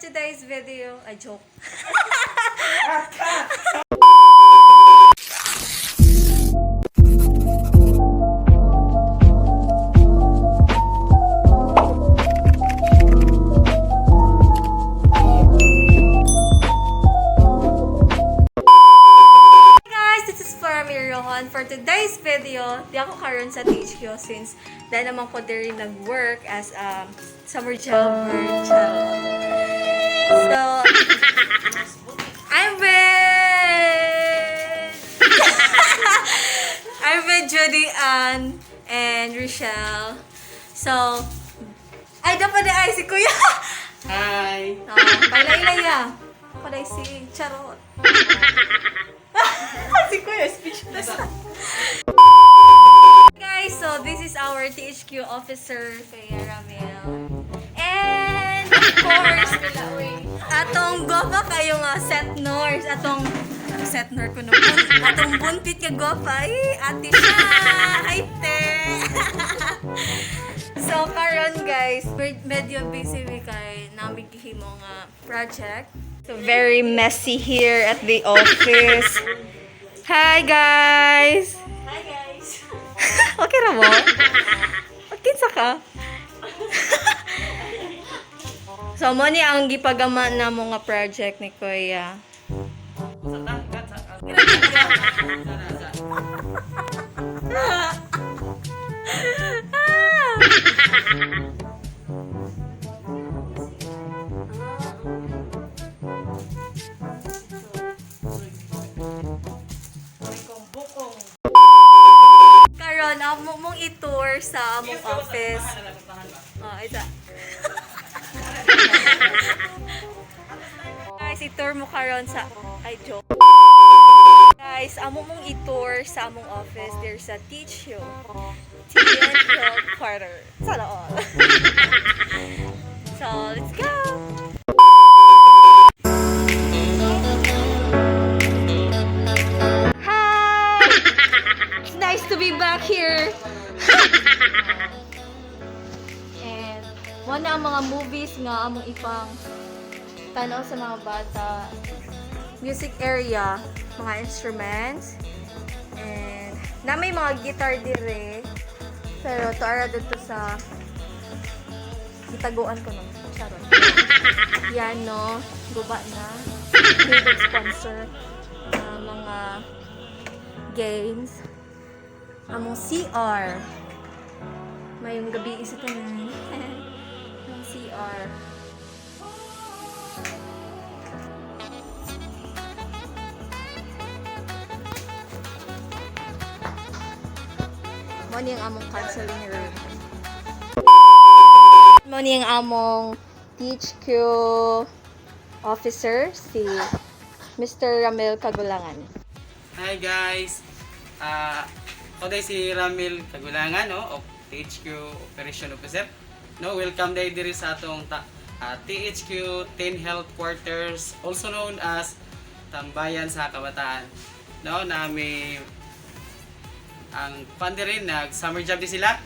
today's video, a joke. Floramae Rojo. For today's video, di ako karon sa THQ since dahil naman ko din nag-work as a summer jobber. So, I'm with Judy Ann and Rochelle. So, ay, dapat na ay si Kuya. Hi! Pailay-laya. Ako na si Charot. Si Kuya, speechless. Guys, so this is our THQ officer, Kuya Ramel. And, of course, atong gopa kayo nga set nurse. Atong set nurse ko naman. Atong buntit ka gopa. Ate siya. Hi, te. So, karon guys, medyo busy we kay namin gihimo nga project. So, very messy here at the office. Hi, guys! Hi, guys! Okay na mo? Kinsa ka? So, mo ni ang gipagama na mo nga project ni Kuya. Karon, amo mong i-tour sa among office. Oh, isa. Guys, i-tour mo karon sa joke. Guys, amo mong i-tour sa among office. There's a THQ quarter. Sana all. So, let's go. Nice to be back here. And one na ang mga movies nga among ipang tanaw sa mga bata. Music area, mga instruments. And na may mga guitar dire. Pero tuara dito sa itaguan ko nung charon. Piano, guba na. Favorite sponsor. Mga games. Among CR. Mayong gabi isa ito na. Among CR. Mo ni ang among counseling room. Mo ni ang among THQ officer, si Mr. Ramel Kagulangan. Hi, guys! Ako day si Ramil Kagulangan, no, of THQ Operation Officer. No, welcome day diri sa atong THQ 10 Health Quarters, also known as Tambayan sa Kabataan. No, nami ang fan rin nag summer job di sila.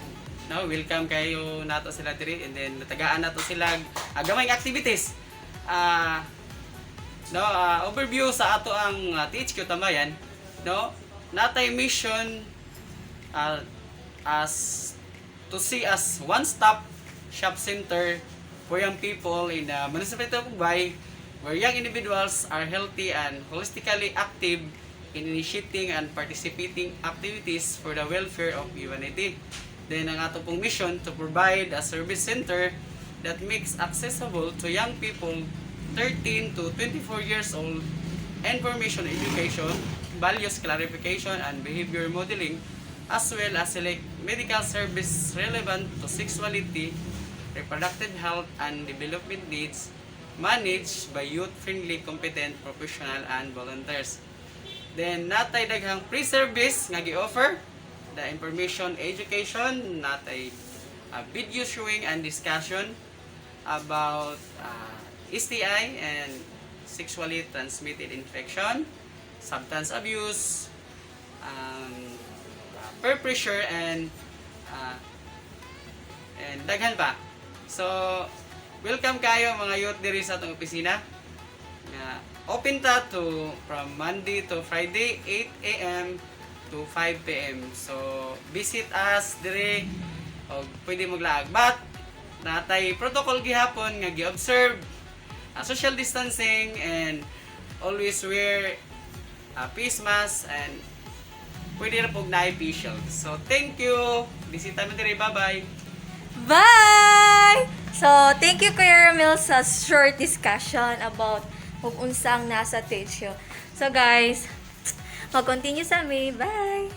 No, welcome kayo nato sila diri, and then natagaan nato sila gamay activities. Overview sa ato ang THQ Tambayan, no, natay mission as to see as one-stop shop center for young people in the municipality of UBAY, where young individuals are healthy and holistically active in initiating and participating activities for the welfare of humanity. Then ang ato pong mission to provide a service center that makes accessible to young people 13 to 24 years old information education, values clarification, and behavior modeling, as well as select medical service relevant to sexuality, reproductive health, and development needs, managed by youth-friendly, competent professional and volunteers. Then natay daghang pre-service nga gi-offer, the information education, natay video showing and discussion about STI and sexually transmitted infection, substance abuse, peer pressure, and daghan pa. So welcome kayo mga youth diri sa atong opisina. Nga open ta to from Monday to Friday 8 a.m. to 5 p.m. So visit us diri o pwede maglaag. But natay protocol gihapon nga gi-observe social distancing and always wear face mask and pwede na pog na facial. So thank you. Bisita mo diri. Bye-bye. Bye! So, thank you Kuya Ramil sa short discussion about kung unsang nasa THQ. So guys, mag-continue sa amin. Bye!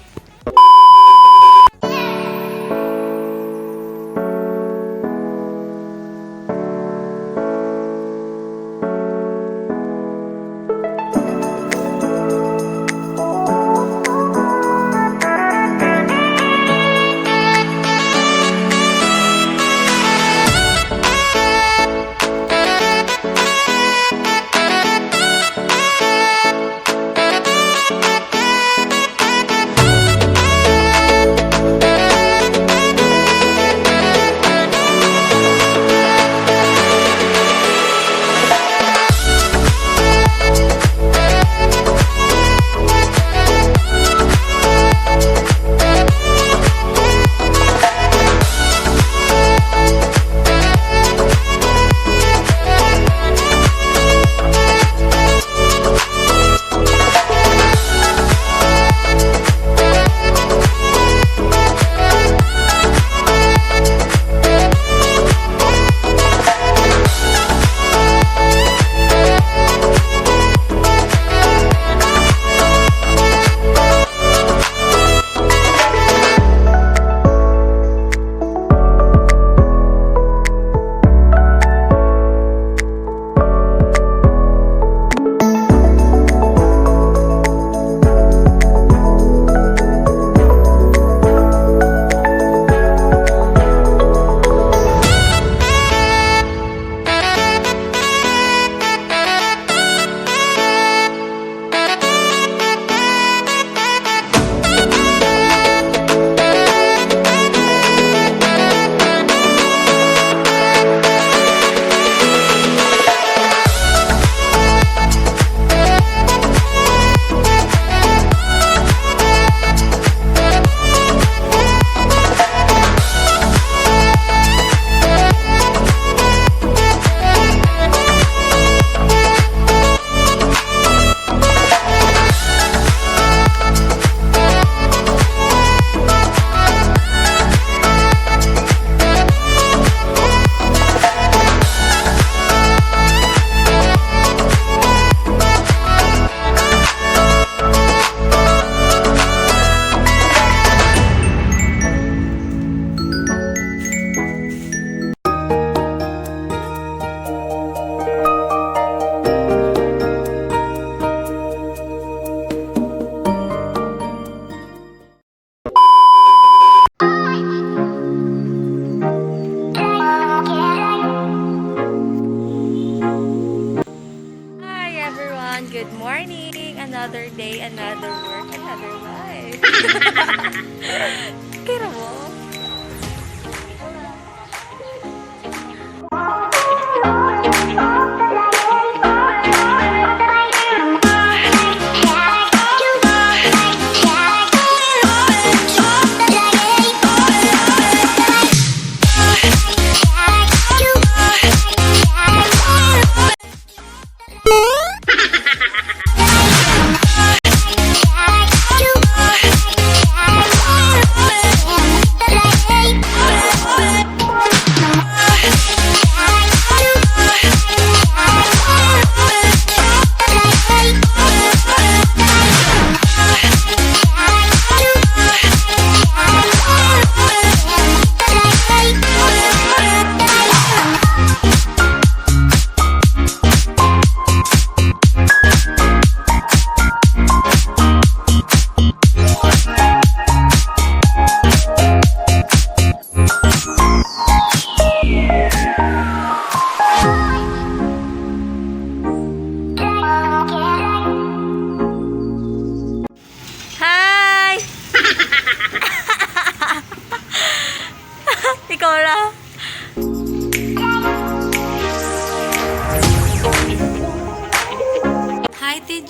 Good morning! Another day, another work, another life. Kira mo?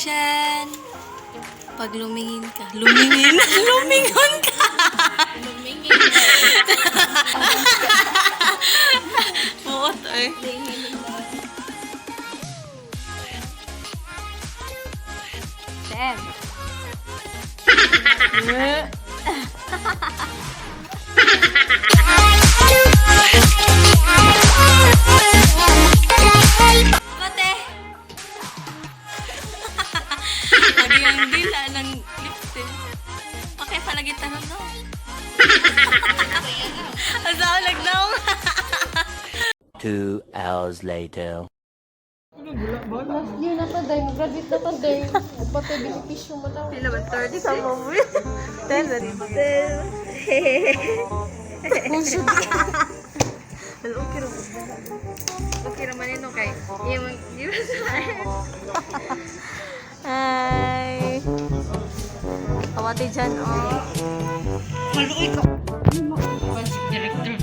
dyan. Pag lumingin ka. Lumingin? Lumingon ka! Lumingin. Buot eh. Sam. Kote! Lagi ang dila ng lipstick. Okay, palagi tanong no. Asaw lagnaw. 2 hours later. Last year na pa, dahil graduate na pa, dahil pati benepisyo mo lang. Pila ba? 30 sa mo. 10. Well, okay rin. Okay naman yun, okay. Yung, di ba sa Hi! Kawati dyan, oh. Maluoy ka! Director